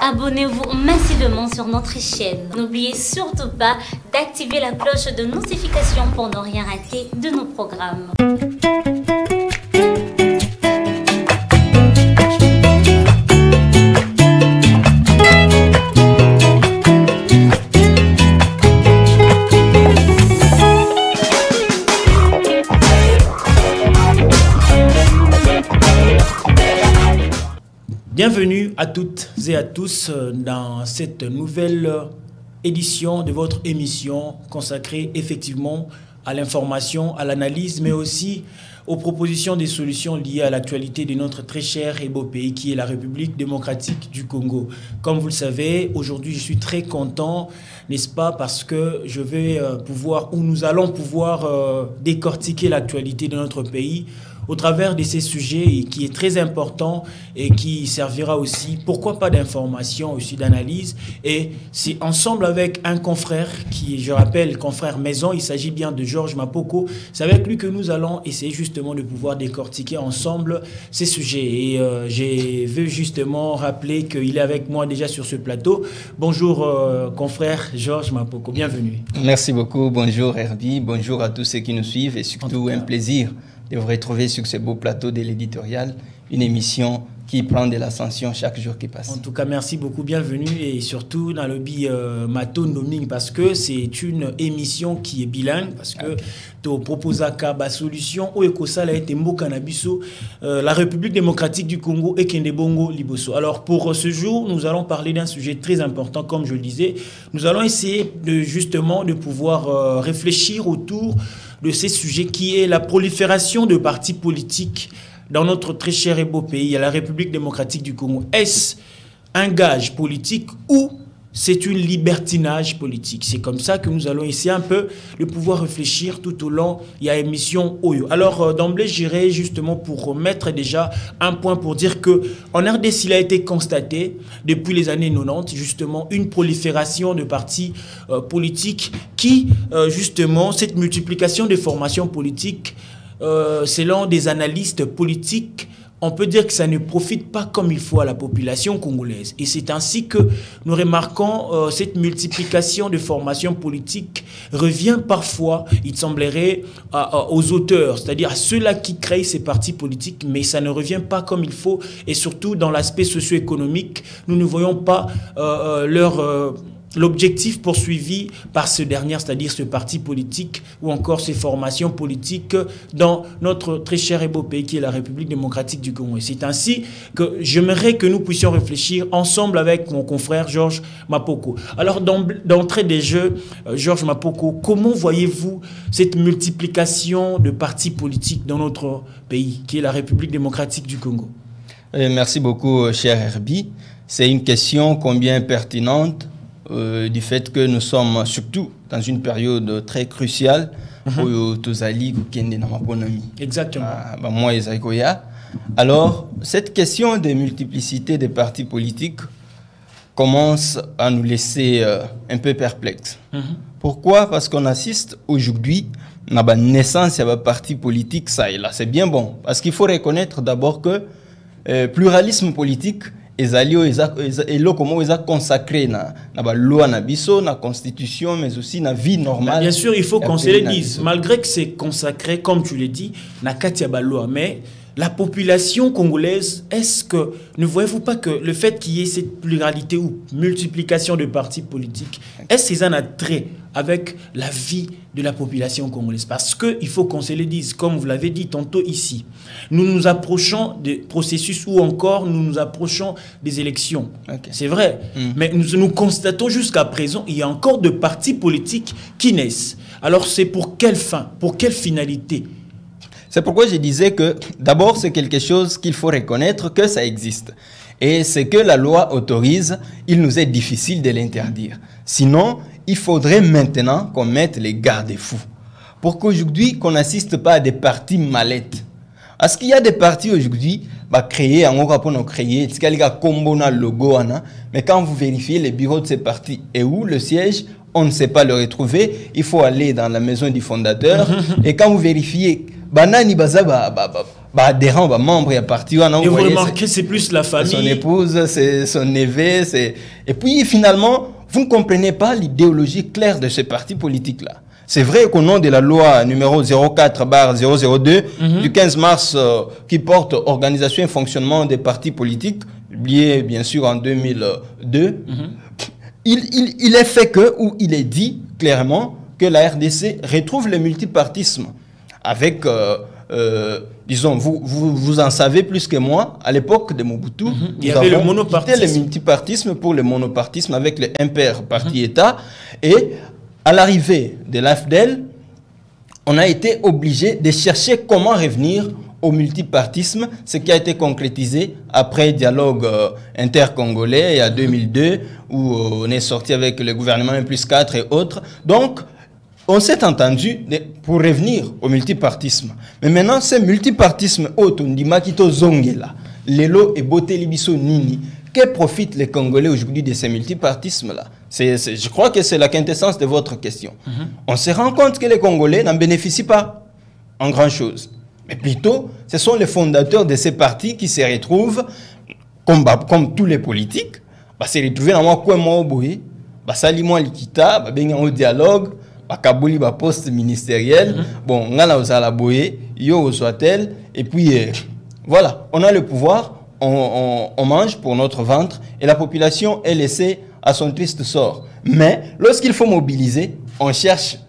Abonnez-vous massivement sur notre chaîne. N'oubliez surtout pas d'activer la cloche de notification pour ne rien rater de nos programmes. Bienvenue à toutes et à tous dans cette nouvelle édition de votre émission consacrée effectivement à l'information, à l'analyse, mais aussi aux propositions des solutions liées à l'actualité de notre très cher et beau pays qui est la République démocratique du Congo. Comme vous le savez, aujourd'hui je suis très content, n'est-ce pas, parce que je vais nous allons pouvoir décortiquer l'actualité de notre pays au travers de ces sujets qui est très important et qui servira aussi, pourquoi pas, d'information, aussi d'analyse. Et c'est ensemble avec un confrère qui, je rappelle, confrère maison, il s'agit bien de Georges Mapoko. C'est avec lui que nous allons essayer justement de pouvoir décortiquer ensemble ces sujets. Et je veux justement rappeler qu'il est avec moi déjà sur ce plateau. Bonjour confrère Georges Mapoko, bienvenue. Merci beaucoup, bonjour Herbie, bonjour à tous ceux qui nous suivent et surtout un plaisir de vous retrouver sur ce beau plateau de l'éditorial, une émission qui prend de l'ascension chaque jour qui passe. En tout cas, merci beaucoup, bienvenue et surtout dans le bi Mato Noming parce que c'est une émission qui est bilingue parce que tu proposes à solution au Ekosala et Tembo Canabiso, la République démocratique du Congo et Kendebongo Liboso. Alors pour ce jour, nous allons parler d'un sujet très important, comme je le disais. Nous allons essayer justement de pouvoir réfléchir autour de ces sujets qui est la prolifération de partis politiques dans notre très cher et beau pays, à la République démocratique du Congo. Est-ce un gage politique ou c'est une libertinage politique? C'est comme ça que nous allons essayer un peu de pouvoir réfléchir tout au long de l'émission Oyo. Alors d'emblée, j'irai justement pour mettre déjà un point pour dire que en RDC, il a été constaté depuis les années 90 justement une prolifération de partis politiques qui justement cette multiplication des formations politiques selon des analystes politiques, on peut dire que ça ne profite pas comme il faut à la population congolaise. Et c'est ainsi que nous remarquons cette multiplication de formations politiques revient parfois, il semblerait, aux auteurs, c'est-à-dire à ceux-là qui créent ces partis politiques, mais ça ne revient pas comme il faut. Et surtout dans l'aspect socio-économique, nous ne voyons pas l'objectif poursuivi par ce dernier, c'est-à-dire ce parti politique ou encore ces formations politiques dans notre très cher et beau pays qui est la République démocratique du Congo. Et c'est ainsi que j'aimerais que nous puissions réfléchir ensemble avec mon confrère Georges Mapoko. Alors d'entrée des jeux, Georges Mapoko, comment voyez-vous cette multiplication de partis politiques dans notre pays qui est la République démocratique du Congo? Merci beaucoup, cher Herbie. C'est une question combien pertinente du fait que nous sommes surtout dans une période très cruciale où tous alliés dans ma économie. Exactement. Moi et Zaïkoya. Alors, cette question de multiplicité des partis politiques commence à nous laisser un peu perplexes. Pourquoi? Parce qu'on assiste aujourd'hui à la naissance de partis politiques, ça et là. C'est bien bon. Parce qu'il faut reconnaître d'abord que le pluralisme politique et comment ils ont consacré na loi na biso na constitution mais aussi na vie normale. Bien sûr, il faut qu'on se le dise, malgré que c'est consacré comme tu l'as dit na katia ba loi, mais la population congolaise, est-ce que ne voyez-vous pas que le fait qu'il y ait cette pluralité ou multiplication de partis politiques, est-ce qu'ils en ont trait avec la vie de la population congolaise? Parce qu'il faut qu'on se le dise, comme vous l'avez dit tantôt ici, nous nous approchons des processus ou encore nous nous approchons des élections. Okay. C'est vrai, mais nous constatons jusqu'à présent, il y a encore de partis politiques qui naissent. Alors c'est pour quelle fin, pour quelle finalité? C'est pourquoi je disais que d'abord c'est quelque chose qu'il faut reconnaître que ça existe. Et ce que la loi autorise, il nous est difficile de l'interdire. Sinon, il faudrait maintenant qu'on mette les garde-fous. Pour qu'aujourd'hui, qu'on n'assiste pas à des partis mallettes. Parce qu'il y a des partis aujourd'hui, créés, en Europe, on a créé, logo, mais quand vous vérifiez les bureaux de ces partis et où le siège, on ne sait pas le retrouver. Il faut aller dans la maison du fondateur. Et quand vous vérifiez, banani baza adhérent, membre et parti. Et vous remarquez, c'est plus la famille. Son épouse, c'est son neveu. Et puis finalement, vous ne comprenez pas l'idéologie claire de ce parti politique-là. C'est vrai qu'au nom de la loi numéro 04/002 du 15 mars qui porte organisation et fonctionnement des partis politiques, publié bien sûr en 2002, il est fait que, ou il est dit clairement que la RDC retrouve le multipartisme avec, disons, vous en savez plus que moi, à l'époque de Mobutu, il y avait le monopartisme. Quitté le multipartisme pour le monopartisme avec le impair parti-État, et à l'arrivée de l'AFDEL, on a été obligé de chercher comment revenir au multipartisme, ce qui a été concrétisé après dialogue intercongolais en 2002, où on est sorti avec le gouvernement M+4 et autres. Donc, on s'est entendu pour revenir au multipartisme. Mais maintenant, ce multipartisme, Otondima Kito Zongela, Lelo et Bote Libiso Nini, que profitent les Congolais aujourd'hui de ces multipartismes-là? Je crois que c'est la quintessence de votre question. On se rend compte que les Congolais n'en bénéficient pas en grand-chose. Mais plutôt, ce sont les fondateurs de ces partis qui se retrouvent, comme tous les politiques, se retrouver dans un coin mobile, salimwa likita, au dialogue, Kabouli poste ministériel, bon, on a la boye, yo soit-elle, et puis voilà, on a le pouvoir, on mange pour notre ventre, et la population est laissée à son triste sort. Mais lorsqu'il faut mobiliser, on cherche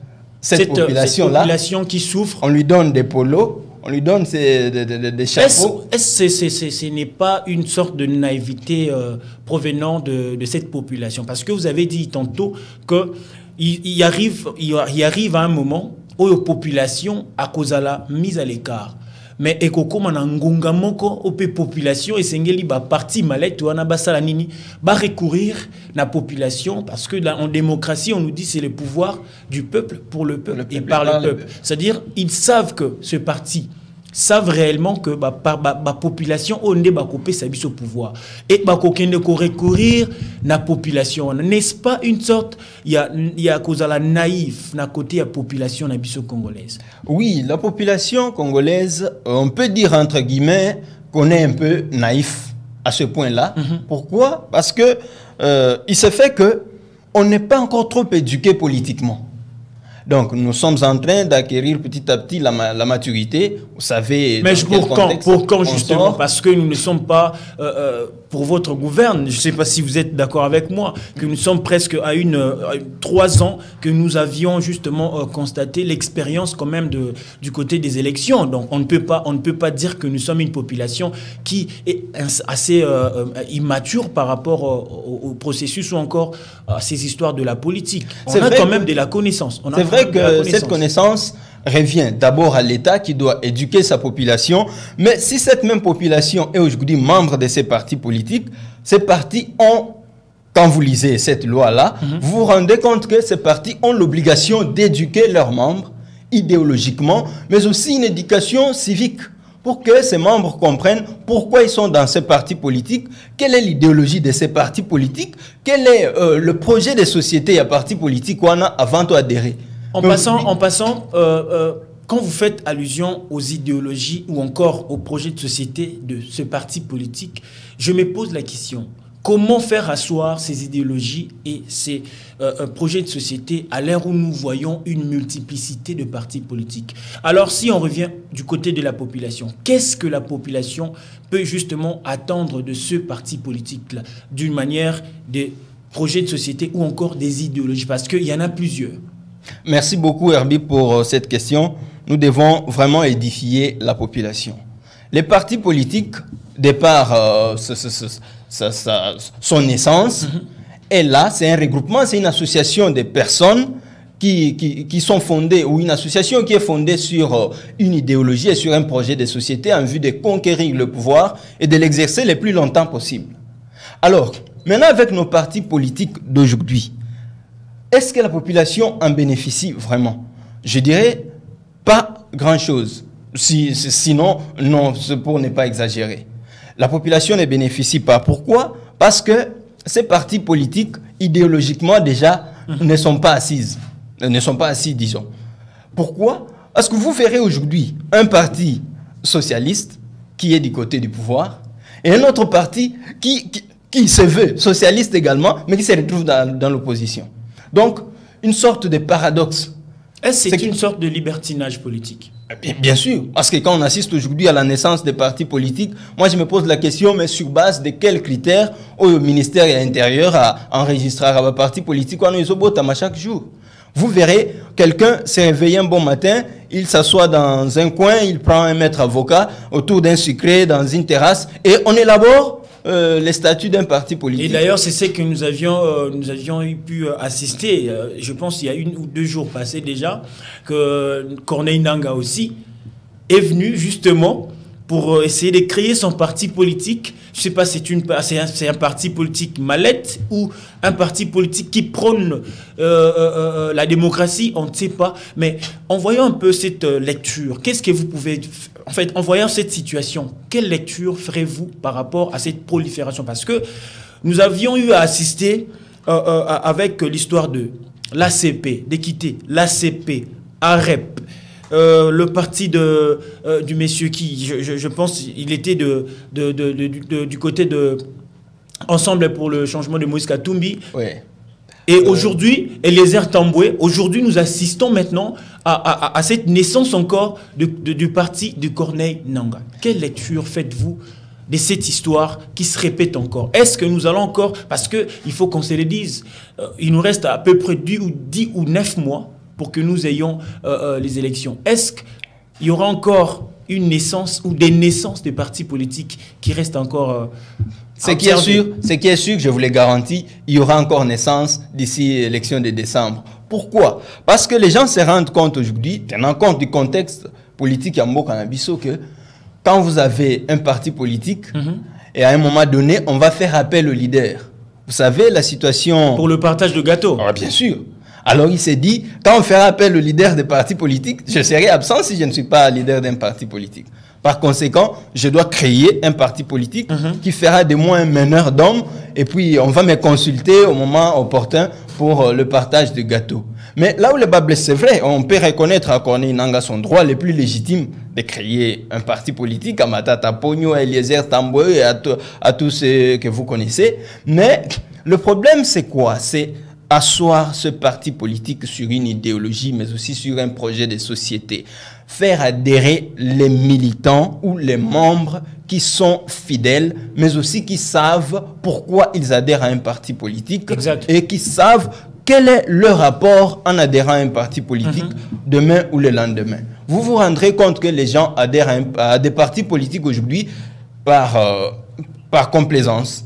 cette population-là, qui souffre. On lui donne des polos, on lui donne des chapeaux. Est-ce que ce n'est pas une sorte de naïveté provenant de cette population? Parce que vous avez dit tantôt qu'il arrive à un moment où la population a cause de la mise à l'écart. Mais ekokoma na ngunga moko ope population et sengeli ba parti malette wana basala nini ba recourir na population parce que en démocratie on nous dit c'est le pouvoir du peuple pour le peuple et par le peuple. C'est-à-dire ils savent que ce parti savent réellement que la population onde ba couper sa bis au pouvoir et ba kokende ko recourir na population. N'est-ce pas une sorte il y a cause à la naïf na côté la population na biso congolaise? Oui, la population congolaise, on peut dire entre guillemets qu'on est un peu naïf à ce point-là. Pourquoi? Parce que il se fait que on n'est pas encore trop éduqué politiquement. Donc, nous sommes en train d'acquérir petit à petit la maturité. Vous savez... Mais pour quand justement? Parce que nous ne sommes pas... pour votre gouverne, je ne sais pas si vous êtes d'accord avec moi, que nous sommes presque à 3 ans que nous avions justement constaté l'expérience quand même du côté des élections. Donc, on ne peut pas dire que nous sommes une population qui est assez immature par rapport au processus ou encore à ces histoires de la politique. On a quand même de la connaissance. C'est vrai que cette connaissance revient d'abord à l'État qui doit éduquer sa population. Mais si cette même population est aujourd'hui membre de ces partis politiques, ces partis ont, quand vous lisez cette loi-là, vous vous rendez compte que ces partis ont l'obligation d'éduquer leurs membres idéologiquement, mais aussi une éducation civique pour que ces membres comprennent pourquoi ils sont dans ces partis politiques, quelle est l'idéologie de ces partis politiques, quel est le projet de société à partis politiques qu'on a avant d'adhérer. En passant, quand vous faites allusion aux idéologies ou encore au projet de société de ce parti politique, je me pose la question, comment faire asseoir ces idéologies et ces projets de société à l'ère où nous voyons une multiplicité de partis politiques? Alors si on revient du côté de la population, qu'est-ce que la population peut justement attendre de ce parti politique-là d'une manière des projets de société ou encore des idéologies? Parce qu'il y en a plusieurs. Merci beaucoup Herbie pour cette question. Nous devons vraiment édifier la population. Les partis politiques, de par son essence, et là, c'est un regroupement, c'est une association de personnes qui sont fondées, ou une association qui est fondée sur une idéologie et sur un projet de société en vue de conquérir le pouvoir et de l'exercer le plus longtemps possible. Alors, maintenant avec nos partis politiques d'aujourd'hui, est-ce que la population en bénéficie vraiment? Je dirais pas grand-chose. Sinon, non, pour ne pas exagérer. La population ne bénéficie pas. Pourquoi? Parce que ces partis politiques, idéologiquement déjà, ne sont pas assis, disons. Pourquoi? Parce que vous verrez aujourd'hui un parti socialiste qui est du côté du pouvoir et un autre parti qui se veut socialiste également, mais qui se retrouve dans l'opposition. Donc, une sorte de paradoxe. Est-ce que c'est une sorte de libertinage politique? Bien sûr, parce que quand on assiste aujourd'hui à la naissance des partis politiques, moi je me pose la question, mais sur base de quels critères au ministère de l'Intérieur a enregistré un parti politique à chaque jour? Vous verrez, quelqu'un s'est réveillé un bon matin, il s'assoit dans un coin, il prend un maître avocat autour d'un sucré, dans une terrasse, et on élabore les statuts d'un parti politique. Et d'ailleurs, c'est ce que nous avions pu assister, je pense il y a 1 ou 2 jours passés déjà, que Corneille Nangaa aussi est venu justement pour essayer de créer son parti politique. Je ne sais pas si c'est un parti politique mallette ou un parti politique qui prône la démocratie, on ne sait pas. Mais en voyant un peu cette lecture, qu'est-ce que vous pouvez... En fait, en voyant cette situation, quelle lecture ferez-vous par rapport à cette prolifération? Parce que nous avions eu à assister avec l'histoire de l'ACP, d'équité, l'ACP, AREP, le parti du monsieur qui, je pense, il était du côté de Ensemble pour le changement de Moïse Katumbi. Oui. Et aujourd'hui, Eliezer Tamboué, aujourd'hui, nous assistons maintenant à cette naissance encore du parti de Corneille Nangaa. Quelle lecture faites-vous de cette histoire qui se répète encore? Est-ce que nous allons encore, parce qu'il faut qu'on se le dise, il nous reste à peu près 10 ou 9 mois pour que nous ayons les élections. Est-ce qu'il y aura encore une naissance ou des naissances de partis politiques qui restent encore... Ce qui est sûr, je vous le garantis, il y aura encore naissance d'ici l'élection de décembre. Pourquoi? Parce que les gens se rendent compte aujourd'hui, tenant compte du contexte politique à Mboka-Nabiso, que quand vous avez un parti politique, et à un moment donné, on va faire appel au leader. Vous savez, la situation... Pour le partage de gâteaux. Ah, bien sûr. Alors il s'est dit, quand on fera appel au leader des partis politiques, je serai absent si je ne suis pas leader d'un parti politique. Par conséquent, je dois créer un parti politique qui fera de moi un meneur d'hommes et puis on va me consulter au moment opportun pour le partage de gâteaux. Mais là où le bas blesse, c'est vrai, on peut reconnaître à Corneille Nangaa son droit le plus légitime de créer un parti politique, à Matata Pogno, à Eliezer Tamboué et à tous ceux que vous connaissez. Mais le problème, c'est quoi? C'est asseoir ce parti politique sur une idéologie, mais aussi sur un projet de société. Faire adhérer les militants ou les membres qui sont fidèles, mais aussi qui savent pourquoi ils adhèrent à un parti politique. Exact. Et qui savent quel est leur rapport en adhérant à un parti politique demain ou le lendemain. Vous vous rendrez compte que les gens adhèrent à des partis politiques aujourd'hui par complaisance.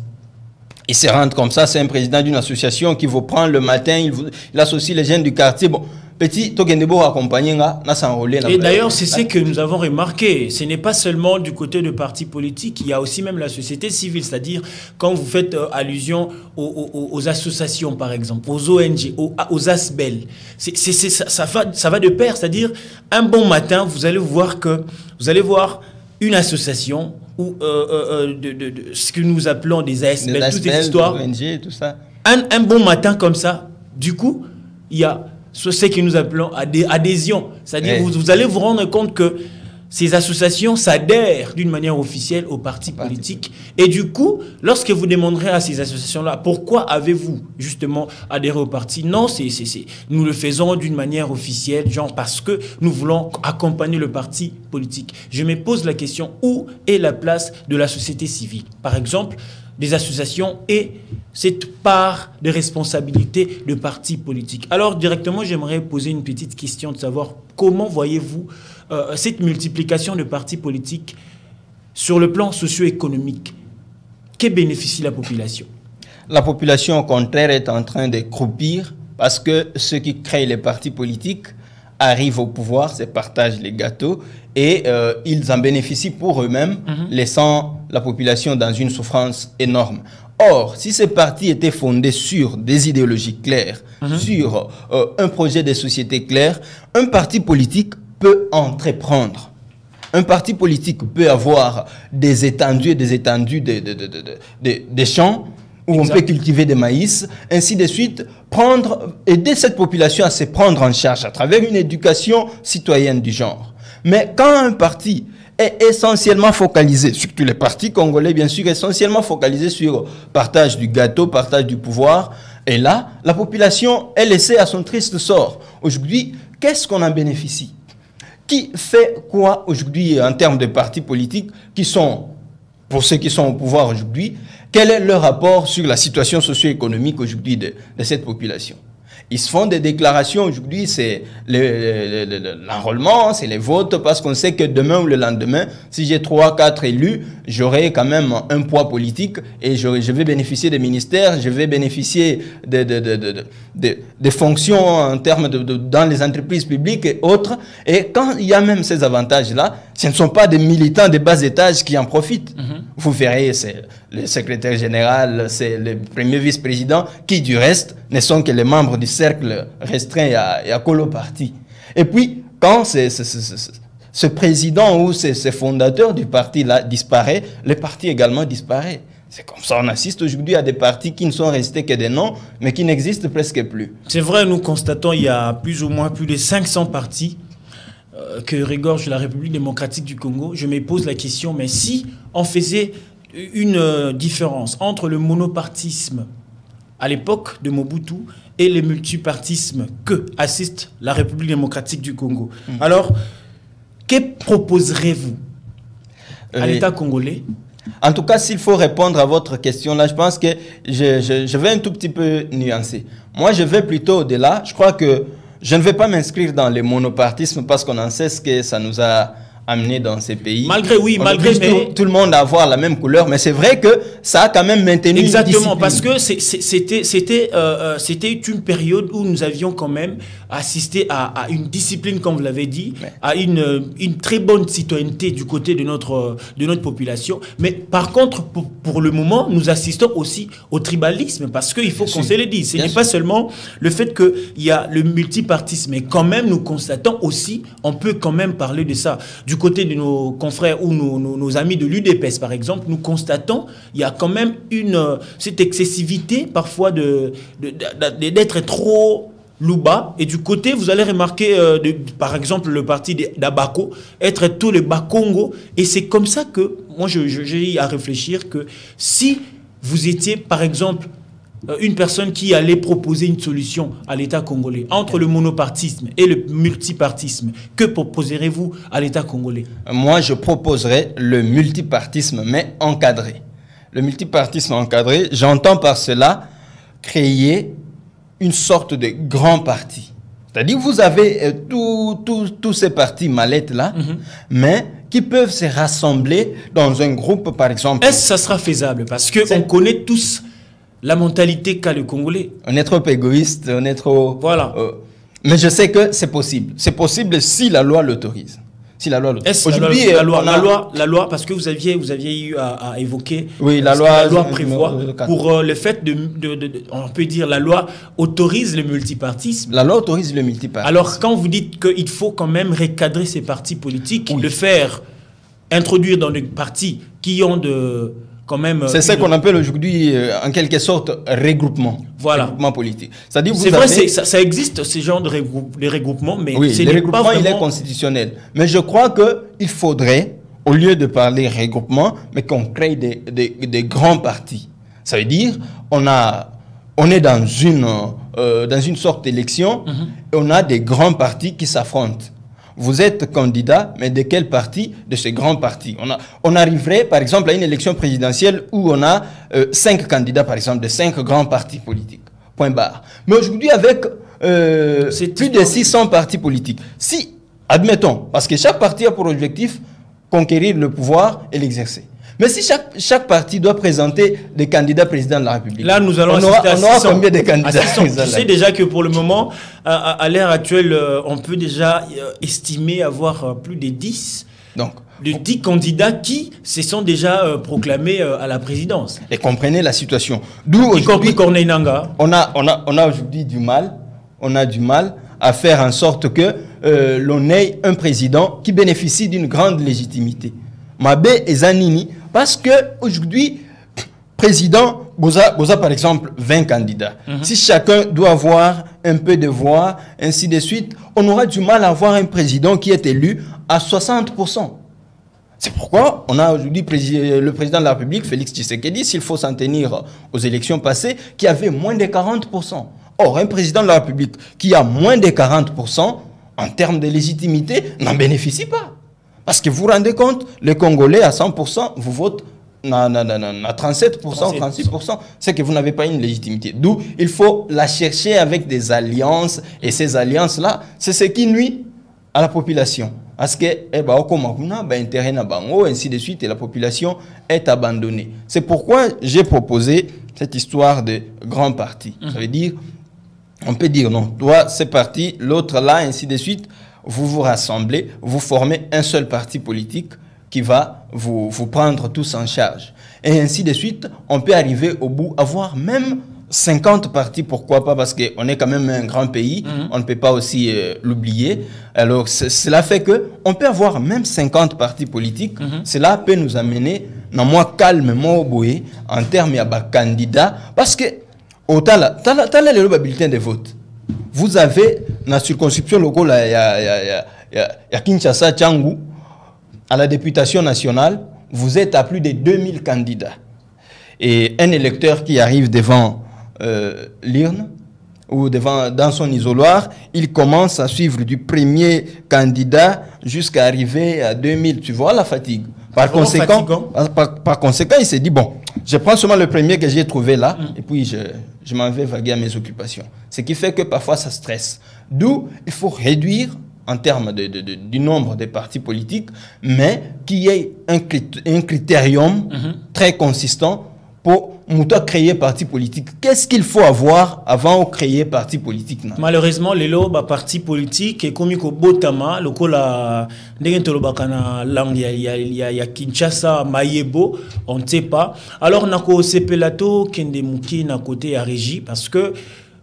Ils se rendent comme ça, c'est un président d'une association qui vous prend le matin, il associe les jeunes du quartier. Bon, petit, Togendebo accompagné, n'a s'enrôler. Et d'ailleurs, c'est ce que nous avons remarqué. Ce n'est pas seulement du côté de partis politiques, il y a aussi même la société civile, c'est-à-dire quand vous faites allusion aux associations, par exemple, aux ONG, aux ASBEL. Ça va de pair, c'est-à-dire un bon matin, vous allez voir une association ou ce que nous appelons des ASBEL, toutes ces histoires. ONG, tout ça. Un bon matin comme ça, du coup, il y a ce que nous appelons adhésion. C'est-à-dire vous allez vous rendre compte que ces associations s'adhèrent d'une manière officielle aux partis politiques. Et du coup, lorsque vous demanderez à ces associations-là, pourquoi avez-vous justement adhéré au parti? Non, nous le faisons d'une manière officielle, genre parce que nous voulons accompagner le parti politique. Je me pose la question, où est la place de la société civile? Par exemple, des associations et cette part de responsabilité de partis politiques. Alors, directement, j'aimerais poser une petite question de savoir comment voyez-vous cette multiplication de partis politiques sur le plan socio-économique? Que bénéficie la population? La population, au contraire, est en train de croupir parce que ceux qui créent les partis politiques arrivent au pouvoir, se partagent les gâteaux et ils en bénéficient pour eux-mêmes, laissant la population dans une souffrance énorme. Or, si ces partis étaient fondés sur des idéologies claires, sur un projet de société clair, un parti politique peut entreprendre. Un parti politique peut avoir des étendues et des étendues des champs où on peut cultiver des maïs, ainsi de suite, aider cette population à se prendre en charge à travers une éducation citoyenne du genre. Mais quand un parti est essentiellement focalisé, surtout les partis congolais, bien sûr, essentiellement focalisé sur partage du gâteau, partage du pouvoir. Et là, la population est laissée à son triste sort. Aujourd'hui, qu'est-ce qu'on en bénéficie? Qui fait quoi aujourd'hui en termes de partis politiques qui sont, pour ceux qui sont au pouvoir aujourd'hui, quel est leur rapport sur la situation socio-économique aujourd'hui de cette population? Ils se font des déclarations aujourd'hui, c'est l'enrôlement, c'est les votes, parce qu'on sait que demain ou le lendemain, si j'ai 3, 4 élus, j'aurai quand même un poids politique et je vais bénéficier des ministères, je vais bénéficier des fonctions en termes dans les entreprises publiques et autres. Et quand il y a même ces avantages-là, ce ne sont pas des militants des bas étages qui en profitent. Vous verrez, c'est le secrétaire général, c'est le premier vice-président qui, du reste, ne sont que les membres du cercle restreint et à Colo Parti. Et puis, quand ce président ou ce fondateur du parti-là disparaît, le parti également disparaît. C'est comme ça, on assiste aujourd'hui à des partis qui ne sont restés que des noms, mais qui n'existent presque plus. C'est vrai, nous constatons il y a plus ou moins plus de 500 partis que regorge la République démocratique du Congo. Je me pose la question, mais si on faisait une différence entre le monopartisme à l'époque de Mobutu et le multipartisme que assiste la République démocratique du Congo, alors, que proposerez-vous à l'État congolais? En tout cas, s'il faut répondre à votre question, là, je pense que je vais un tout petit peu nuancer. Moi, je vais plutôt au-delà. Je crois que je ne vais pas m'inscrire dans les monopartismes parce qu'on en sait ce que ça nous a amené dans ces pays. Malgré, oui, on malgré... Mais... Tout le monde à avoir la même couleur, mais c'est vrai que ça a quand même maintenu exactement, une parce que c'était une période où nous avions quand même assisté à une discipline, comme vous l'avez dit, à une très bonne citoyenneté du côté de notre population. Mais par contre, pour le moment, nous assistons aussi au tribalisme, parce qu'il faut qu'on se le dise. Ce n'est pas seulement le fait qu'il y a le multipartisme, mais quand même, nous constatons aussi, on peut quand même parler de ça. Du côté de nos confrères ou nos amis de l'UDPS, par exemple, nous constatons il y a quand même cette excessivité parfois d'être trop louba. Et du côté, vous allez remarquer, par exemple, le parti d'Abako, être tout le Bakongo. Et c'est comme ça que, moi, j'ai à réfléchir que si vous étiez, par exemple, une personne qui allait proposer une solution à l'État congolais entre le monopartisme et le multipartisme, que proposerez-vous à l'État congolais? Moi, je proposerais le multipartisme, mais encadré. Le multipartisme encadré, j'entends par cela créer une sorte de grand parti. C'est-à-dire que vous avez tous ces partis mallettes-là, mais qui peuvent se rassembler dans un groupe, par exemple. Est-ce que ça sera faisable? Parce qu'on connaît tous la mentalité qu'a le Congolais. On est trop égoïste, on est trop... Voilà. Mais je sais que c'est possible. C'est possible si la loi l'autorise. Si la loi l'autorise. Aujourd'hui, la loi, parce que vous aviez eu à évoquer... Oui, la loi prévoit pour le fait on peut dire, la loi autorise le multipartisme. La loi autorise le multipartisme. Alors, quand vous dites qu'il faut quand même recadrer ces partis politiques, le faire introduire dans des partis qui ont c'est ce qu'on appelle aujourd'hui, en quelque sorte, regroupement. Voilà. Regroupement politique. C'est-à-dire, c'est vrai, ça existe, ce genre de regroupement, mais oui, le regroupement, vraiment... il est constitutionnel. Mais je crois qu'il faudrait, au lieu de parler regroupement, mais qu'on crée des grands partis. Ça veut dire, on est dans une sorte d'élection, et on a des grands partis qui s'affrontent. Vous êtes candidat, mais de quel parti? De ce grand parti. On arriverait, par exemple, à une élection présidentielle où on a 5 candidats, par exemple, de 5 grands partis politiques. Point barre. Mais aujourd'hui, avec plus de 600 partis politiques, si, admettons, parce que chaque parti a pour objectif conquérir le pouvoir et l'exercer. Mais si chaque parti doit présenter des candidats présidents de la République, là, nous allons on aura combien de candidats? Je sais déjà que pour le moment, à l'heure actuelle, on peut déjà estimer avoir plus de 10. Donc, de 10 candidats qui se sont déjà proclamés à la présidence. Et comprenez la situation. D'où y compris Corneille Nangaa. On a aujourd'hui du mal à faire en sorte que l'on ait un président qui bénéficie d'une grande légitimité. Mabe et Zanini, parce que aujourd'hui, président, Boza par exemple, 20 candidats. Si chacun doit avoir un peu de voix, ainsi de suite, on aura du mal à avoir un président qui est élu à 60%. C'est pourquoi on a aujourd'hui le président de la République, Félix Tshisekedi, s'il faut s'en tenir aux élections passées, qui avait moins de 40%. Or, un président de la République qui a moins de 40% en termes de légitimité n'en bénéficie pas. Parce que vous vous rendez compte, les Congolais à 100%, vous votent à 37%, 36%, c'est que vous n'avez pas une légitimité. D'où il faut la chercher avec des alliances. Et ces alliances-là, c'est ce qui nuit à la population. Parce que, intérêt ainsi de suite, et la population est abandonnée. C'est pourquoi j'ai proposé cette histoire de grands partis. Ça veut dire, on peut dire non, toi c'est parti, l'autre là, ainsi de suite. Vous vous rassemblez, vous formez un seul parti politique qui va vous prendre tous en charge. Et ainsi de suite, on peut arriver au bout, avoir même 50 partis, pourquoi pas, parce qu'on est quand même un grand pays, on ne peut pas aussi l'oublier. Alors, cela fait qu'on peut avoir même 50 partis politiques. Cela peut nous amener, dans moi calmement au bout, en termes de candidats, parce que, au tala le bulletin de vote. Vous avez, dans la circonscription locale, il y a Kinshasa, Tchangou, à la députation nationale, vous êtes à plus de 2000 candidats. Et un électeur qui arrive devant l'urne, ou dans son isoloir, il commence à suivre du premier candidat jusqu'à arriver à 2000. Tu vois la fatigue. Par conséquent, il s'est dit, bon, je prends seulement le premier que j'ai trouvé là, et puis je m'en vais vaguer à mes occupations. Ce qui fait que parfois ça stresse. D'où il faut réduire en termes du nombre de partis politiques, mais qu'il y ait un critérium très consistant pour créer parti politique. Qu'est-ce qu'il faut avoir avant de créer parti politique? Malheureusement, les parti politique et comme il botama, le kola il y a Kinshasa, Mayebo, on ne sait pas. Alors nako sepelato kende muki na côté à régie parce que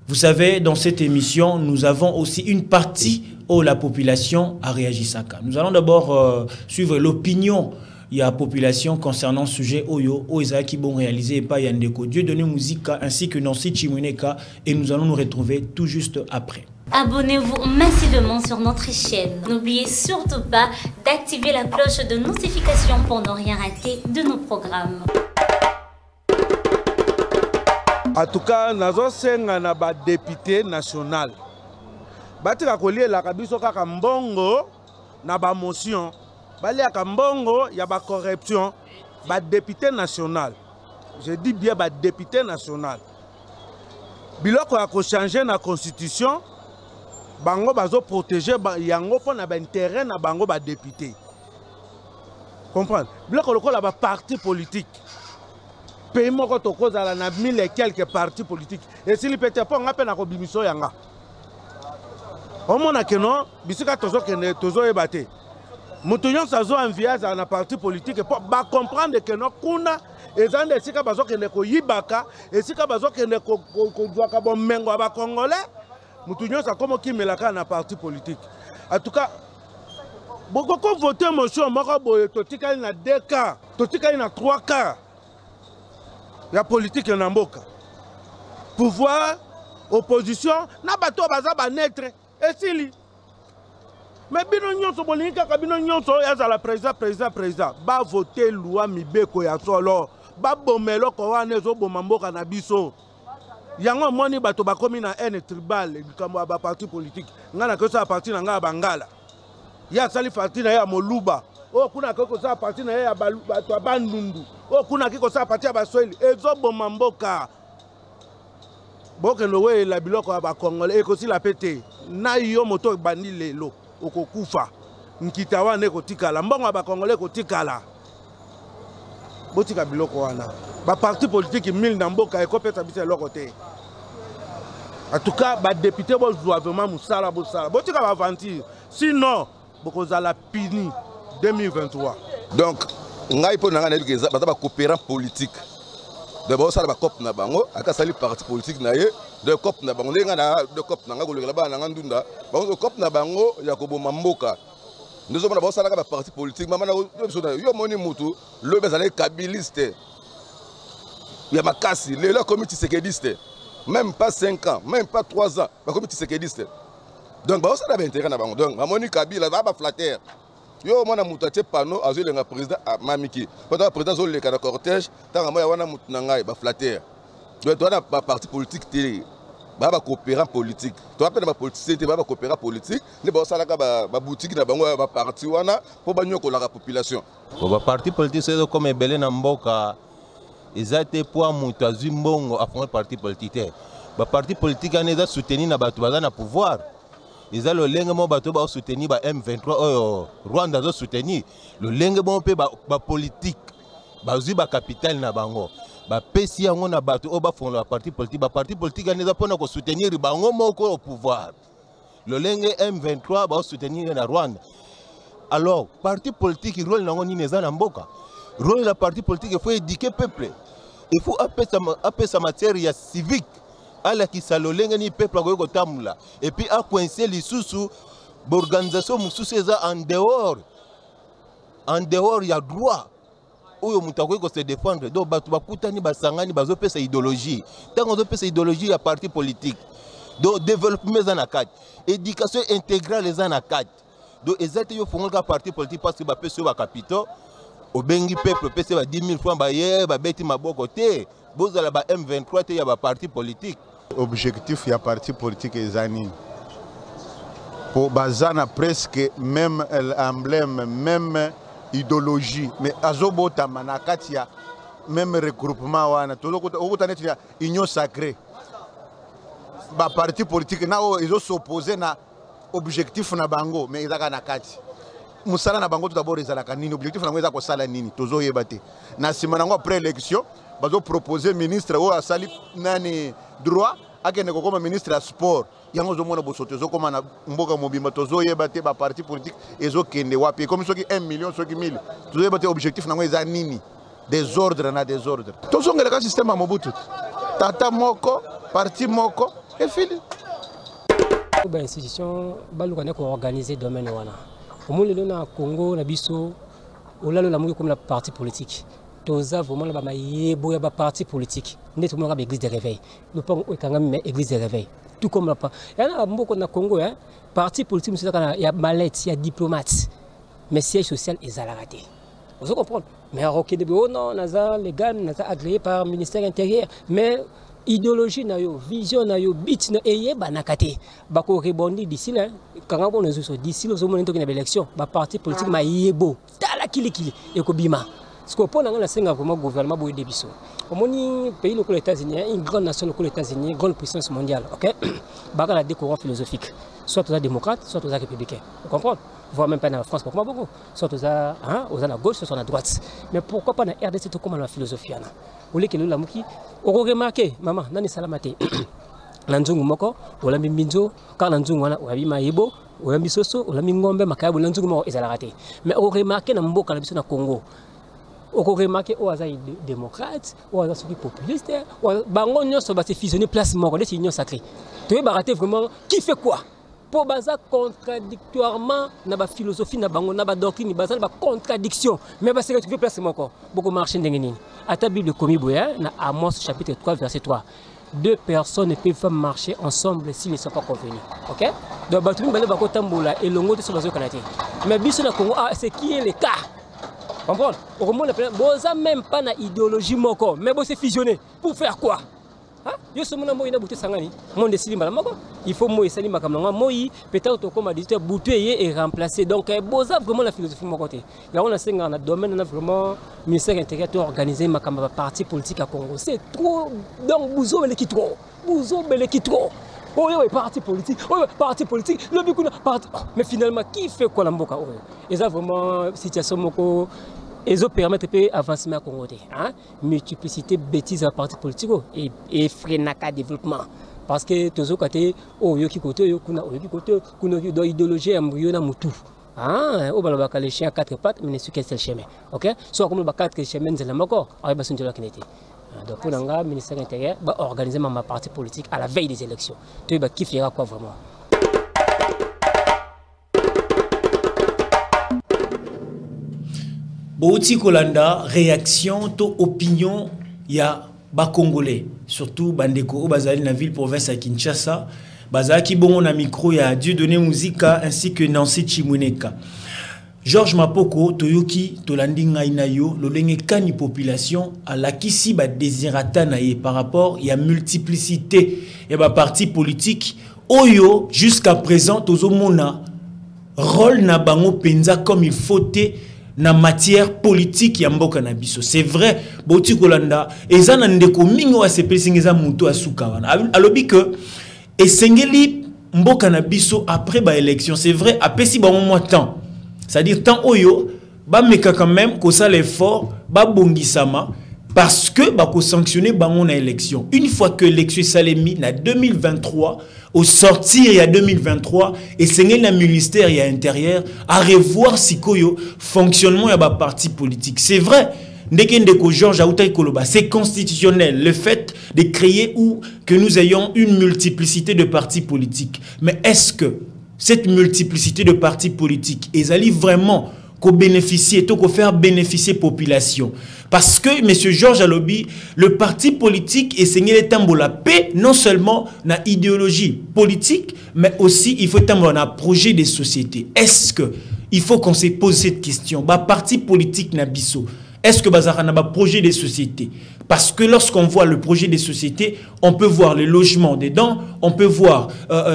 vous savez, dans cette émission, nous avons aussi une partie où la population a réagi saka. Nous allons d'abord suivre l'opinion. Il y a la population concernant ce sujet Oyo, Oisa qui bon réalisé et pas Yandeko. Dieu donné musique ainsi que Nancy Chimuneka et nous allons nous retrouver tout juste après. Abonnez-vous massivement sur notre chaîne. N'oubliez surtout pas d'activer la cloche de notification pour ne rien rater de nos programmes. En tout cas, nous avons un député national. Batika kolie la kabiso kaka mbongo na ba motion. Bali aka mbongo ya ba corruption. Ba député national. Je dis bien ba député national. Biloko ya ko changer na constitution. Bango bazo protéger yango po na ba intérêt na bango ba député. Comprendre? Biloko lokola ba parti politique. Pays moko tokoza la na 1000 et quelques partis politiques. Et s'il peut pas on appelle na ko bimiso yanga. Au moins que non, bisika tozo kene tozo ebate. Mutunyon sazo enviage na parti politique pour ba comprendre que non kuna ezande sika bazo kene ko yibaka et sika bazo kene ko doaka bon mengo ba congolais. Mutunyon sa comme qui melaka na parti politique. En tout cas, beaucoup voter motion moko boye totika na 2 cas, totika na 3 cas. La politique na mboka. Pouvoir, opposition, na bato baza ba netre. Et si mais bino nyonso bolinga ka bino nyonso ya za la président ba voter loi mibeko ya solo ba bomelo ko wana zo bomamboka na biso yango moni bato bakomi na haine tribal likambo ba parti politique ngana ko sa parti na nga bangala ya sali parti na ya moluba o kuna ko sa parti na ya bato bandundu o kuna ko sa parti ya basweli ezo bomamboka boke lowe la biloko ba congolais e ko si la pété na yo moto bandi lelo okokufa nkita wana ekotikala mbongo ba congolais kotikala botika biloko wana ba parti politique 1000 na mboka ekopesa bisa loko te. En tout cas ba député bo vraiment musala botika ba aventure sinon bokozala pini 2023. Donc ngai po nanga na education ba coopérant politique. D'abord ça ba cop na bango aka sali parti politique na ye de cop na bango lenga na de cop na ngolo la ba na ndunda bango cop na bango ya ko boma mboka nous sommes d'abord ça ba parti politique mama na yo moni mutu le bezale kabiliste ya makasi le comité séquediste même pas 5 ans même pas 3 ans ba comité séquediste donc ba ça ba intérêt na bango donc moni kabila ba flatter yo mwana mutu atie panneau azolenga président mamiki poto président azoleka na cortège tanga moya wana mutu na ngai baflatter donc toana baparti politique te bacoopérant politique toapena bapoliticien te bacoopérant politique nde baosalaka baboutique na bango ya baparti wana mpo banyokolaka population baparti politique soki ekoma ebele na mboka eza te mpo mutu azwi mbongo afonde parti politique te baparti politique wana eza souteni na bato baza na pouvoir eza lolenge mo bato baosoutenir ba M23 oyo Rwanda azosoutenir lolenge mo mpe bapolitique bazwi bacapitale na bango bapesi yango na bato oyo bafongola baparti politique wana eza mpona kosoutenir bango moko au pouvoir lolenge M23 baosoutenir na Rwanda. Alors parti politique rôle nango nini eza na mboka? Rôle la parti politique il faut éduquer peuple, il faut appeler sa matière ya civique ala kisa lolenge ni peuple akoki kotambola et puis akoinse lisusu organisation mosusu eza en dehors ya droit oyo mutu akoki kose défendre. Donc bato bakutani basangani bazopesa idéologie ntango ozopesa idéologie ya parti politique donc développement eza na kati éducation intégrale eza na kati donc eza te yo fongolaka parti politique parce que bapesi yo bakapitaux obengi peuple pese ba 10 000 francs baye babeti maboko te bozala ba M23 te ya ba parti politique. Objectif ya parti politique ezani pour bazana presque même emblème même idéologie mais azobota manakati ya même regroupement wana tozokota neti ya union sacrée ba parti politique nao izo s'opposer na objectif na bango mais ezaka na kati musala na bango tout d'abord ezalaka nini objectif nango eza kosala nini tozoyeba te na sima nango après élection bazo proposer ministre oyo asali nani droit akende kokoma ministre ya sport yango zomona bosoto ezokoma na mboka mobimba tozoyeba te ba parti politique ezokende wapi comme soki 1 million soki 1000 tozoyeba te objectif nango eza nini désordre na désordre tozongelaka système ya Mobutu tata moko parti moko et fili ba institution balukane ko organiser domaine wana omulelo na Congo na biso olalo la muki comme la parti politique toza vraiment la ba yebo ya ba parti politique ndeto mo ba église de réveil nous pas ekanga mais église de réveil tout comme la yana mboko na Congo hein parti politique monsieur kana ya mallette ya diplomate mais siège social ezalaka te vous comprenez mais OK de oh non naza légal naza agréé par ministère intérieur mais idéologie na yo vision na yo bit na eye banakate bako rebondi d'ici là quand on est sur d'ici là zomo nto na élection ba parti politique ma yebo tala kilikili ekobima ce qu'on pona na senga vraiment gouvernement boye debiso omoni pays les États-Unis une grande nation les États-Unis grande puissance mondiale OK baka la décourant philosophique soit aux démocrates soit aux républicains vous comprenez voire même pas en France pourquoi beaucoup soit aux la gauche soit à la droite mais pourquoi pas en RDC tout comme la philosophie ana olé que la muki oko remarqué maman nani salamate lanzungu moko wala mbinzo ka lanzungu wana wabi mayebo wala bisoso wala ngombe makabo lanzungu moko ezalaka te mais oko remarqué na mboka na biso na Congo oko remarqué o aza démocrate o aza soki populiste bango nyonso ba se fusionner place moko de union sacrée to baraté vraiment qui fait quoi pour baza contradictoirement na ba philosophie na bango na ba doctrine baza ba contradiction mais ba se retrouver place moko beaucoup marcher ndenge nini ata Bible komi boya na Amos chapitre 3 verset 3 deux personnes ne peuvent marcher ensemble s'ils ne sont pas convenus. OK donc ba tumi bale ba ko tambola elongo te so bazo kanate mais biso na Congo c'est qui est le cas comprendre au monde boza même pas na idéologie moko mais bo se fusionner pour faire quoi hein yo so mona moyi na buté sangani monde silimba la moko il faut moyi salima comme nga moyi peut-être comme a dit buté et remplacer donc boza vraiment la philosophie moko te là on a senga na domaine na vraiment ministère intérieur organiser makamba parti politique à Congo c'est trop donc bouzo beleki trop oh oui, parti politique, le Bikuna parti. Mais finalement, qui fait quoi la mboka? Et ça vraiment situation moko. Ils permettent de avancer à Congo. Hein? Multiplicité bêtises à parti politique et freiner le développement. Parce que tous les côtés, oh yoki côté, kuna do idéologie embryo na mutu. Ah, au balabaka les chiens à quatre pattes, mais ne suis qu'un seul chemin. OK? Soit comme le quatre chemins de la moko, avec basun de la kinete. Donc pour le ministère intérieur va organiser ma parti politique à la veille des élections. Tu vas qui fera quoi vraiment? Bouti Kolanda, réaction, to opinion, il y a bas Congolais, surtout Bandeko, Bazali, la ville province à Kinshasa, Bazaki bon on a micro, il y a Dieudonné Musica ainsi que Nancy Chimuneka. Georges Mapoko, Toyoki, Tolandinga Inayo, Lolenge Kani population, à la Kisi ba désirata naye par rapport, il y a multiplicité, il y a parti politique, Oyo, jusqu'à présent, Tozomona, rôle na bango penza comme il faut na matière politique ya mboka na biso. C'est vrai, Boti Kolanda, ezana ndeko mingo asepeli singeza muto asuka wana. Alobi que, esengeli mboka na biso après ba élection, c'est vrai, apesi ba mois temps. C'est-à-dire, tant oyo, ba meka quand même, ko sa l'effort, ba bongisama, parce que ba ko sanctionner bangon na élection. Une fois que l'élection salemi na 2023, au sortir il y a 2023, et c'est le ministère il y a intérieur à revoir si koyo fonctionnement ya ba parti politique. C'est vrai. C'est constitutionnel le fait de créer ou que nous ayons une multiplicité de partis politiques. Mais est-ce que cette multiplicité de partis politiques est allée vraiment qu'au bénéficier, qu'au faire bénéficier population? Parce que M. Georges Alobi, le parti politique est saigné les tambours la paix, non seulement dans l'idéologie politique, mais aussi il faut tambour dans un projet de société. Est-ce que il faut qu'on se pose cette question? Bah, parti politique n'a biso. Est-ce que Bazara n'a pas projet de société? Parce que lorsqu'on voit le projet de société, on peut voir le logement dedans, on peut voir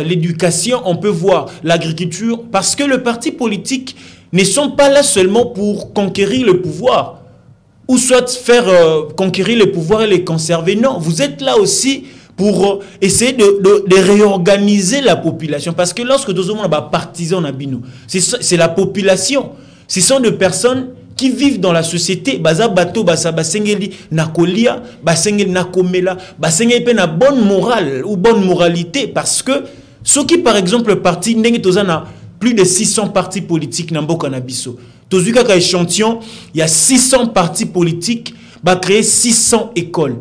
l'éducation, on peut voir l'agriculture. Parce que le parti politique ne sont pas là seulement pour conquérir le pouvoir, ou soit faire conquérir le pouvoir et les conserver. Non, vous êtes là aussi pour essayer de réorganiser la population. Parce que lorsque nous avons des partisans, c'est la population. Ce sont des personnes qui vivent dans la société, baza bato basa basengeli nakolia, basengeli nakomela, basengeli pe na bonne morale ou bonne moralité, parce que ceux qui par exemple parti ndenge tozana plus de 600 partis politiques na mboka na biso. Tozuka ka échantillon, il y a 600 partis politiques, ba créer 600 écoles.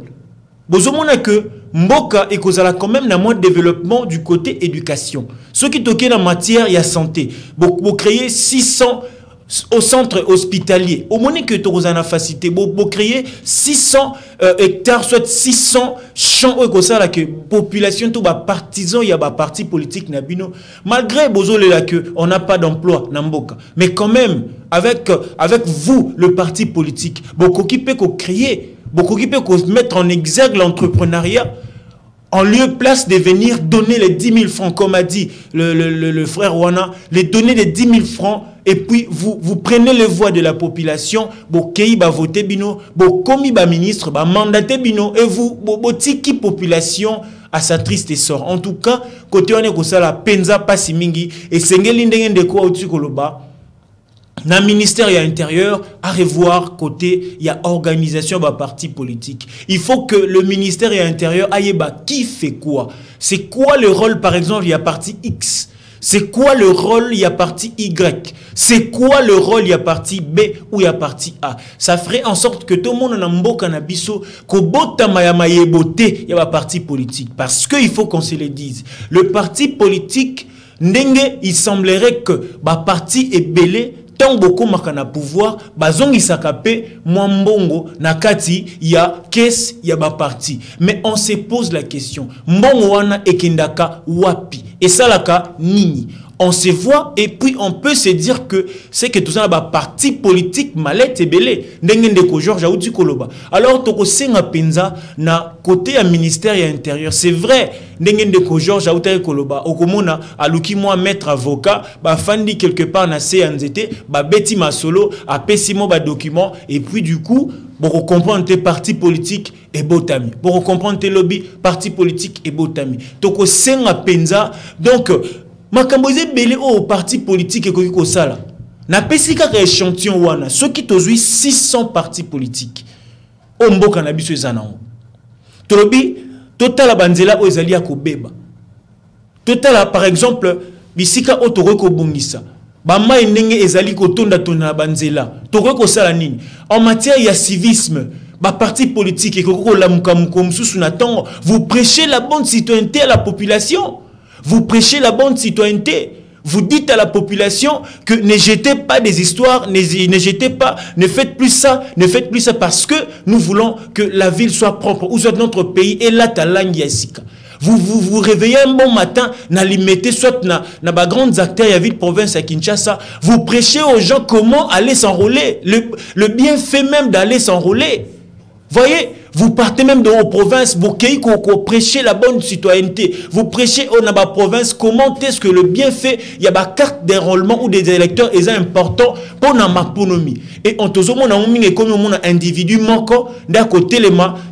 Bozomona que mboka et kozala quand même na moins de développement du côté éducation. Ceux qui toquent en matière il y a santé, bo créer 600 au centre hospitalier, au moment que tu as une facilité, pour créer 600 hectares, soit 600 champs, la population, tout partisan, il y a des partis politiques, malgré que on n'a pas d'emploi, mais quand même, avec vous, le parti politique, beaucoup qui peut créer, beaucoup qui peut mettre en exergue l'entrepreneuriat, en lieu place de venir donner les 10 000 francs, comme a dit le frère Wana, les donner les 10 000 francs, et puis vous prenez les voix de la population, vous votez bino, vous commis ministre, vous mandatez bino, et vous tiki population à sa triste sort. En tout cas, côté on est comme ça, la penza pas mingi, et sengeli ndenge de quoi au-dessus koloba. Dans le ministère et intérieur, à revoir côté, il y a organisation de parti politique. Il faut que le ministère et intérieur aille qui fait quoi. C'est quoi le rôle, par exemple, il y a parti X. C'est quoi le rôle, il y a parti Y. C'est quoi le rôle, il y a parti B ou il y a parti A. Ça ferait en sorte que tout le monde n'a mboka na biso, ko bota mayamaye boté, il y a parti politique. Parce qu'il faut qu'on se le dise. Le parti politique, ndenge, il semblerait que ba parti est belé. Tant beaucoup makana pouvoir, bazongi sakape, mwambongo, nakati, ya kes, ya ba parti. Mais on se pose la question, mbongo wana ekendaka wapi? Et ça laka nini? On se voit et puis on peut se dire que c'est que tout ça ba parti politique malette et belé. Ndenge ko Georges Aoudi Koloba. Alors toko senga penza na côté à ministère et intérieur. C'est vrai, ndenge ko Georges Aoudi Koloba. Okomona aluki moi maître avocat, ba fandi quelque part na CNZT, ba beti masolo, a pessimo ba document et puis du coup pour comprendre tes partis politiques et botami. Pour comprendre tes lobbies, partis politiques et botami. Toko senga penza donc makamboze belé au parti politique et ko sala. Na pesika ka échantillon wana, ceux qui tozui 600 partis politiques. O mboka na biso ezanango. Tolobi total banzela o ezali ya kobeba. Total par exemple bisika o toro ko bongisa. Ba mai ndenge ezali ko tonda tona banzela. Toro ko sala nini? En matière ya civisme, ba parti politique et ko la mukamuko msusu na tongo, vous prêchez la bonne citoyenneté à la population. Vous prêchez la bonne citoyenneté. Vous dites à la population que ne jetez pas des histoires, ne jetez pas, ne faites plus ça parce que nous voulons que la ville soit propre, ou soit notre pays, et là, talang yassika. vous réveillez un bon matin, mettez soit na grands acteurs de ville province à Kinshasa, vous prêchez aux gens comment aller s'enrôler, le bienfait même d'aller s'enrôler. Voyez, vous partez même dans vos provinces, vous prêchez la bonne citoyenneté, vous prêchez dans la province comment est-ce que le bienfait, il y a des cartes d'enrôlement ou des électeurs est important pour la maponomie. Et on a comme un individu manquant d'un côté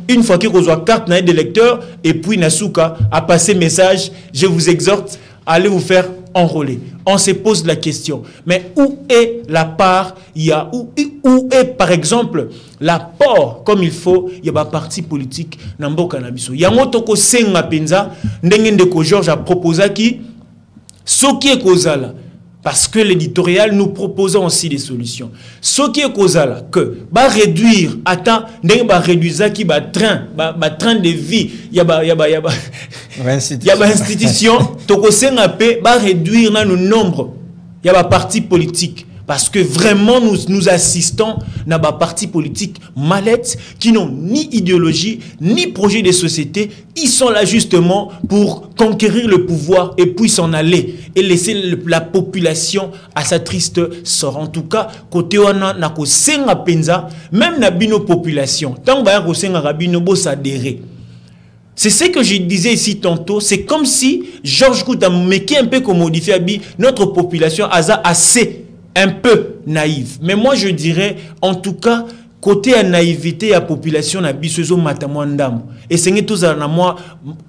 une fois que vous avez carte d'électeur et puis Nasuka a passé message, je vous exhorte à aller vous faire enrôler. On se pose la question, mais où est la part, où est par exemple l'apport comme il faut, il y a un parti politique dans le cannabis. Il y a un autre senga penza, ndenge ko Georges a proposé qui, ce qui est causal, parce que l'éditorial nous proposons aussi des solutions. Ce qui est causal, que va réduire, attends, ndenge va réduire qui va train de vie, il y a institution, toko senga pe va réduire le nombre, il y a un parti politique. Parce que vraiment, nous assistons à des partis politiques mallettes qui n'ont ni idéologie, ni projet de société. Ils sont là justement pour conquérir le pouvoir et puis s'en aller et laisser la population à sa triste sort. En tout cas, côté wana na ko senga penza, même na bino population, tant que ko senga rabino bo s'adhérer. C'est ce que je disais ici tantôt, c'est comme si Georges Kouta meki un peu comme modifier notre population assez un peu naïve. Mais moi je dirais, en tout cas, côté à naïveté, à population, à bisezo matamwandam. Et c'est que tous à moi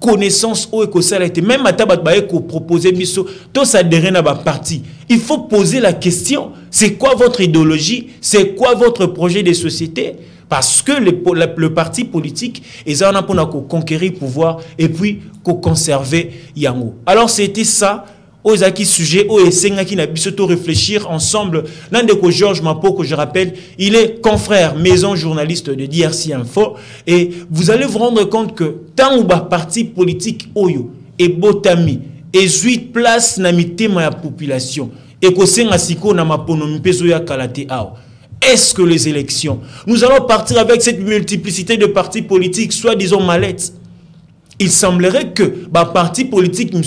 connaissance au éco-salité. Même à tabat ko proposer biso, tous adhérer à ma partie. Il faut poser la question, c'est quoi votre idéologie? C'est quoi votre projet de société? Parce que le parti politique est là pour conquérir le pouvoir et puis pour conserver Yango. Alors c'était ça. Aux acquis sujets, aux essais qui n'a pas réfléchir ensemble. Nandeko Georges Mapo, que je rappelle, il est confrère, maison journaliste de DRC Info. Et vous allez vous rendre compte que tant ou bas parti politique Oyo et Botami et 8 places n'amité ma population et que c'est un siko na maponomi peso ya kalate ao. Est-ce que les élections, nous allons partir avec cette multiplicité de partis politiques, soit disons mallettes? Il semblerait que les partis politiques il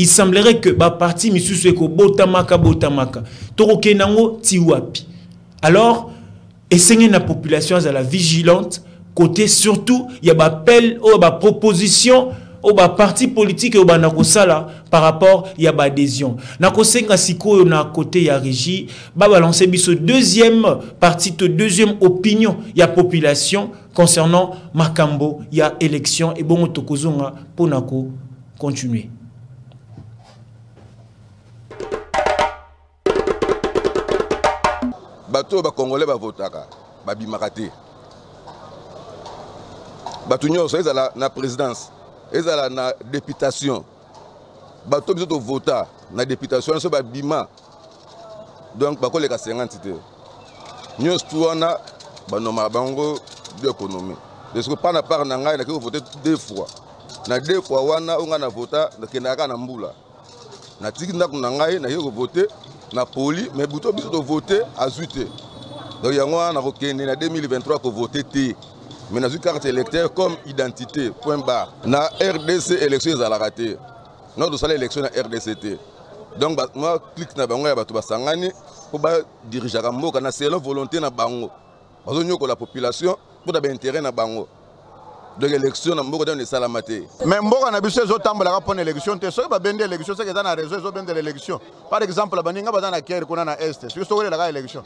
semblerait que les partis botamaka. Alors, essayez la population à la vigilante. Côté surtout, il y a appel ou proposition au parti politique au banakosala par rapport il y a adhésion nakosenga siko na côté ya régie ba balancer biso deuxième partie deuxième opinion ya population concernant makambo ya élection et bon tokozonga ponako continuer. Bato ba congolais ba votaka ba bimakate bato nyonso ezala na présidence ezala na députation bato biso to vota na députation so ba bima donc ba koleka 50 te nyonso tuana ba noma bango de économie parce que pas na part na ngai na ko voter 2 fois na 2 fois wana onga na vota na kenaka na mbula na tiki ndako na ngai na ko voter na poli mais buto biso to voter à 8 donc yango na ko kende na 2023 ko voter te. Mais dans une carte électeur comme identité, point barre. Na RDC élection ils ont raté. Notre salle élection na RDCT. Donc moi clique na bango ya bato basangani pour diriger la mboka na selon volonté na bango. Parce que la population pour d'avoir intérêt na bango. Donc l'élection na mboka dans salamate. Mais mboka na biso zo tambola pour l'élection te so ba bende élection c'est que dans la réseau zo bende l'élection. Par exemple la baninga ba na Kier kuna na Est. C'est so la élection.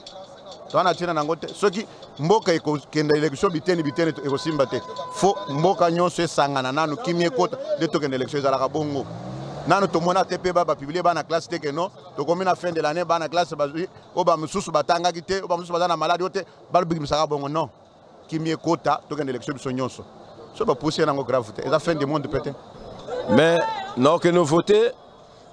Twana tina nangote soki mboka eko kenda élection biteni eko simba te fo mboka nyonso sangana nanu kimie kota de to kenda élection za la bongo nanu to mona TP ba publier ba na classe te que non to komi na fin de l'année ba na classe ba o ba mususu batanga kite o ba mususu ba na malade ote ba bigi misaka bongo non kimie kota to kenda élection biso nyonso so ba pousser nango grave te eza fin du monde peut-être mais non que nous voter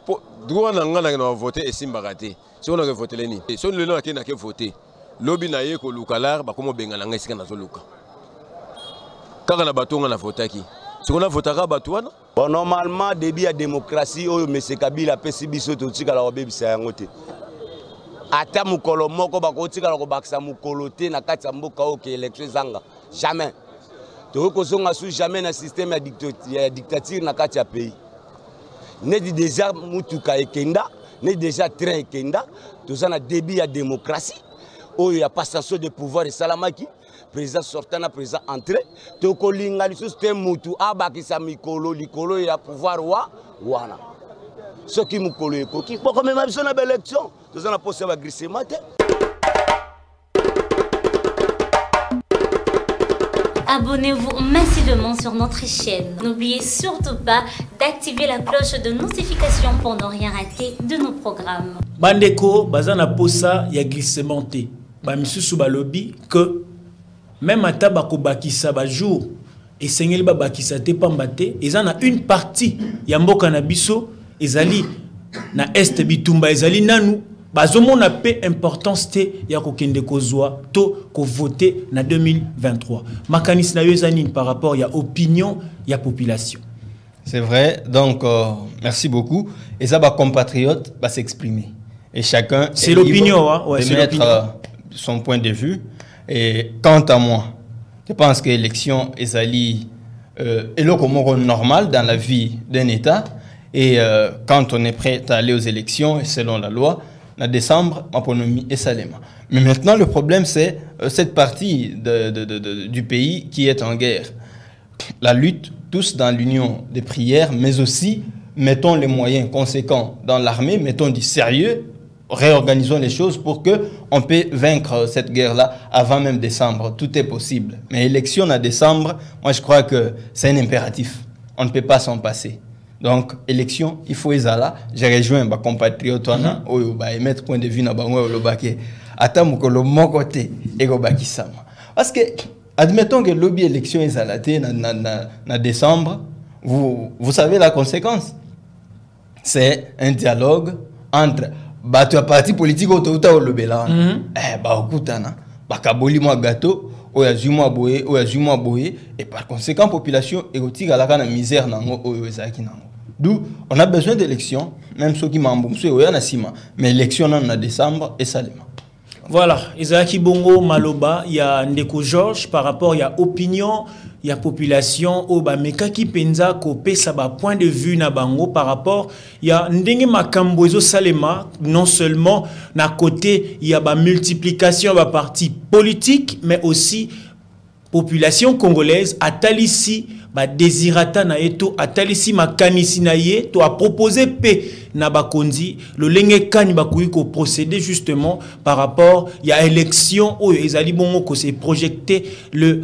pour droit na ngana na voter et simba raté si on a voté leni si on le na ke voter lobi na ye ko lukalar ba komo benga na ngai sika na zo luka kaka na batonga na votaki si on a votaka batwana bon normalement début ya démocratie oyo monsieur Kabila pesi biso to tika la obebisa yango te ata mukolo moko bakotika ko bakisa mukolo te na kati ya mboka o ke élection zanga jamais to ko zonga sous jamais na système ya dictature na kati ya pays ne di déjà mutuka ekenda ne déjà train ekenda to za na début ya démocratie o ya passation de pouvoir et salamaki président sortant na président entré to ko linga li système mutu abakisa mikolo likolo ya pouvoir wana ce qui mukolo ekoki boko même biso na élection to za na poste ba glissement te. Abonnez-vous massivement sur notre chaîne. N'oubliez surtout pas d'activer la cloche de notification pour ne rien rater de nos programmes. Bandeko, bazana posa ya glissement te. Ba misusu ba lobby que même ata bako bakisa ba jour et sengeli ba bakisa te pambate, ezana une partie ya mboka na biso ezali na est bitumba ezali nanu bazomona pe importance te ya kokende kozwa to ko voter na 2023. Makanisi na yo ezani par rapport ya opinion ya population. C'est vrai, donc merci beaucoup. Et ça, bah, compatriotes va s'exprimer. Et chacun c'est l'opinion, hein? Ouais, de mettre son point de vue. Et quant à moi, je pense que l'élection est le normal dans la vie d'un État. Et quand on est prêt à aller aux élections, selon la loi, en décembre, Maponomi et Salema. Mais maintenant, le problème, c'est cette partie du pays qui est en guerre. La lutte, tous dans l'union des prières, mais aussi mettons les moyens conséquents dans l'armée, mettons du sérieux, réorganisons les choses pour qu'on puisse vaincre cette guerre-là avant même décembre. Tout est possible. Mais élection en décembre, moi je crois que c'est un impératif. On ne peut pas s'en passer. Donc, élection, il faut y aller. J'ai rejoint ma compatriote, mettre point de vue dans le baquet. Attends que le mon côté et le baquet sama. Parce que, admettons que le lobby élection est allé en décembre, vous savez la conséquence. C'est un dialogue entre le parti politique autour le bélan. Gâteau, et par conséquent, population érotique à la misère. D'où on a besoin d'élections, même ceux qui m'emboussent, mais élection en décembre et Salema. Voilà, Isaki Bongo Maloba, il y a Ndeko Georges par rapport, il y a opinion, il y a population, mais qui penza kopé ça ba point de vue na bango par rapport, il y a Ndenge Makambozo Salema, non seulement na côté, il y a ba multiplication ba parti politique, mais aussi population congolaise a talissi ba désirata na eto a talissi makanisi na ye to a proposé pe na bakondi le lenge kani bakuyi ko procéder justement par rapport il y a élection où ezali bongo ko s'est projeté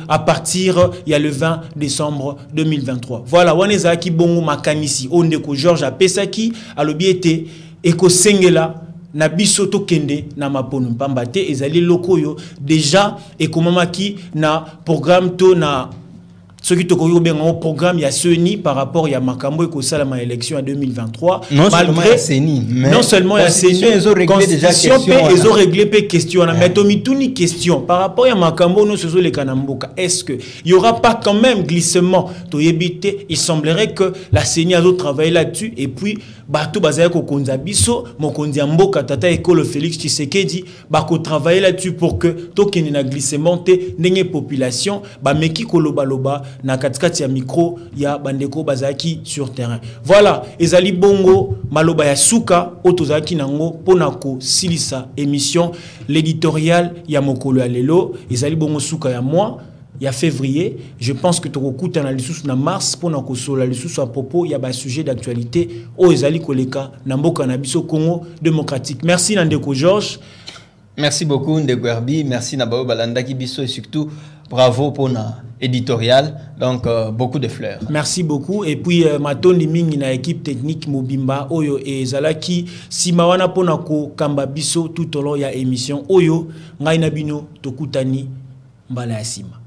à partir il y a le 20 décembre 2023. Voilà waneza ki bongo makanisi Ndeko Georges a pesaki alobi ete eko sengela na biso to kende na mapono pambate ezali lokoyo déjà ekomamaki na programme to na ce qui te corrige un programme, il y a CENI par rapport à Makambo et Kosala ma élection en 2023. Non seulement il y a CENI, ils ont réglé déjà questions. Ils ont réglé des questions. Mais Tomituni question par rapport à Makambo, nous sommes les Kanamboka. Est-ce qu'il n'y aura pas quand même glissement? Il semblerait que la CENI a travaillé là-dessus et puis Bato Bazaya Kokonza Biso, Mokonzi Mboka, Tata École Félix Tshisekedi, Bako travailler là-dessus pour que Tokeni na glissement te n'engé population, Meki Kolobaloba, na katikati ya micro ya bandeko bazaki sur terrain. Voilà, ezali bongo maloba ya suka otozaki nango ponako silisa émission l'éditorial ya mokolo ya lelo ezali bongo suka ya moi ya février. Je pense que tokokuta na lisusu na mars ponako sola lisusu à propos ya ba sujet d'actualité o ezali koleka na mboka na biso Congo démocratique. Merci Ndeko Georges. Merci beaucoup Ndeko Herbi, merci Nabao Balandaki biso et surtout bravo pour na éditorial, donc beaucoup de fleurs. Merci beaucoup. Et puis Matondi mingi na équipe technique Mobimba Oyo et Zalaki Simawana ponako kamba biso tout au long ya émission Oyo ngai na bino tokutani mbala ya sima.